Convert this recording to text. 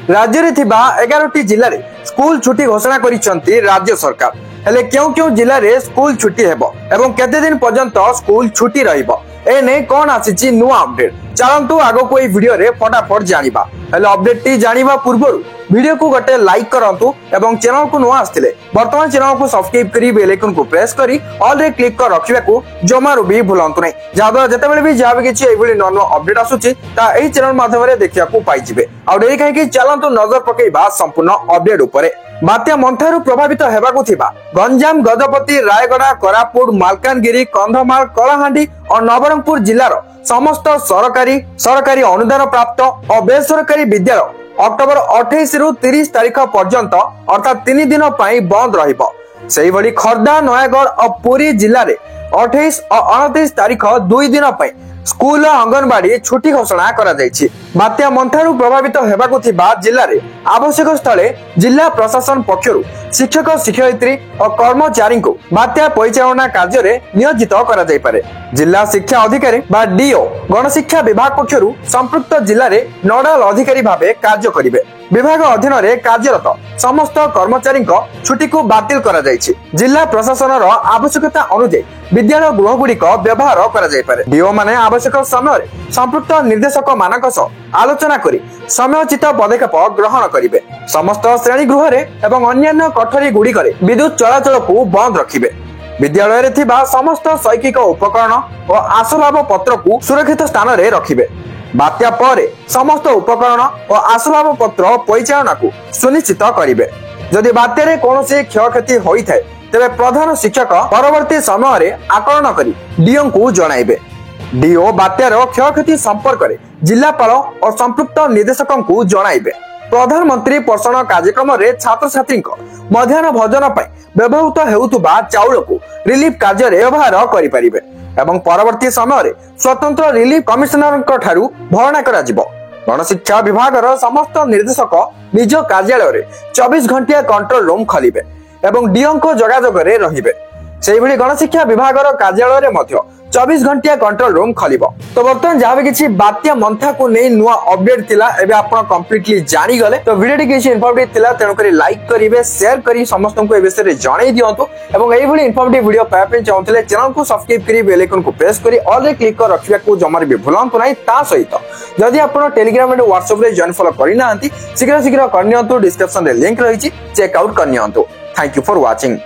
राज्य रे थिबा 11टी जिल्ला रे स्कूल छुट्टी घोषणा करिसंती राज्य सरकार। हेले क्यों क्यों जिल्ला रे स्कूल छुट्टी हेबो एवं केते दिन पर्यंत स्कूल छुट्टी रहिबो ए नै कोन आसीची नुवा अपडेट चलंतु आगो कोई वीडियो रे फटाफट जानिबा। हेले अपडेट टी जानिबा पूर्वरु वीडियो को गोटे लाइक करंतु एवं चैनल को नुवा आस्थिले वर्तमान चैनल को सब्सक्राइब करी बेल आइकन को प्रेस करी ऑल रे क्लिक कर रखिबा को जमारु भी भूलंतु नै जादो जतेबेले भी जाबे किछि एबोली नन अपडेट आसुची ता एही चैनल माध्यम रे देखिया को पाइ जिवे। आ डेरी काहे कि चलंतु नजर पकेइबा संपूर्ण अपडेट उपरे। बात्या मंथारु प्रभावित हेबाकु थिबा गंजाम, गजपति, रायगड़ा, कोरापुट, मालकानगिरी, कंधमाल, कलाहांडी और नवरंगपुर जिल्लार समस्त सरकारी अनुदान प्राप्त और बेसरकारी विद्यालय अक्टोबर 28 रु 30 तारीख पर्यंत अर्थात 3 दिन पाई बंद रहिबो। सेही भली खर्दा, नयागढ़ और पुरी जिल्ला रे 28 और 29 तारीख 2 दिन पाई स्कूल अंगनवाड़ी छुट्टी घोषणा करा जायछि। बात्या मंथारु प्रभावित हेबाकु थिबा जिल्ला रे आवश्यक स्थले जिल्ला प्रशासन पक्षरु शिक्षक, शिक्षयित्री और कर्मचारी को बात्या परिचालना कार्य रे नियोजित करा जाय पारे। जिल्ला शिक्षा अधिकारी बा डीओ गणशिक्षा विभाग पक्षरु संपृक्त जिल्ला रे नोडल अधिकारी भाबे कार्य करिवे। विभाग अधीन रे कार्यरत समस्त कर्मचारी छुट्टी को बातिल करा जायछि। जिल्ला प्रशासन रो आवश्यकता अनुसार विद्यालय गृह गुड़िक व्यवहार करा जाय पारे। डीओ माने आवश्यक समय संपृक्त निर्देशक मानक सह आलोचना करी समयोचित पदक्षेप ग्रहण करिवे। समस्त श्रेणी गृह रे एवं अन्य कठोरी गुड़िक विद्युत चलाचल को बंद रखिवे। विद्यालय रे थिबा समस्त शैक्षिक उपकरण और आसबाब पत्र को सुरक्षित स्थान रे रखिवे। बात्या पर समस्त उपकरण और आसबाब पत्र परिचालना को सुनिश्चित करिवे। जदि बात्या रे कोनोसी क्षयक्षति होई थाए तेबे प्रधान शिक्षक परवर्ती समय रे आकलन करी डीओ को जणाइबे। डीओ बात्यार क्षयक्षति संपर्क रे जिल्लापाल और संपृक्त निर्देशक को जणाइबे। प्रधानमंत्री पोषण कार्यक्रम रे छात्र छात्री मध्याह्न भोजन पर व्यवहृत हेउतुबा चाउल को रिलीफ कार्य रे व्यवहार करि परिबे एवं परवर्ती समय रे स्वतंत्र रिलीफ कमिशनर ठारू भरणा करा जिवो। गणशिक्षा विभाग रो समस्त निर्देशक निज कार्यालय रे 24 घंटिया कंट्रोल रूम खोलिबे एवं डीओ को जोगाजोग रे रहिबे। सेही भली गणशिक्षा विभाग रो कार्यालय रे मध्य 24 घंटिया कंट्रोल रूम खोलिबो। तो बर्तमान जहां भी किछि बात्या मंथा को नै नुवा अपडेट थिला एबे आपण कंप्लीटली जानि गले। तो वीडियो टी किछि इन्फॉर्मेटिव थिला तेनु करी लाइक करिवे, शेयर करी समस्त को ए विषय रे जणाई दियंतु एवं एही भली इन्फॉर्मेटिव वीडियो पाए पे चाहथिले चैनल को सब्सक्राइब करी बेल आइकन को प्रेस करी ऑल रे क्लिक कर रखिबा को जमार भी भूलंतु नै। ता सहित जदि आपण टेलीग्राम एंड व्हाट्सएप रे जॉइन फॉलो करि नाहंती शीघ्र करनियंतु डिस्क्रिप्शन रे लिंक रहिछि चेक आउट करनियंतु। Thank you for watching.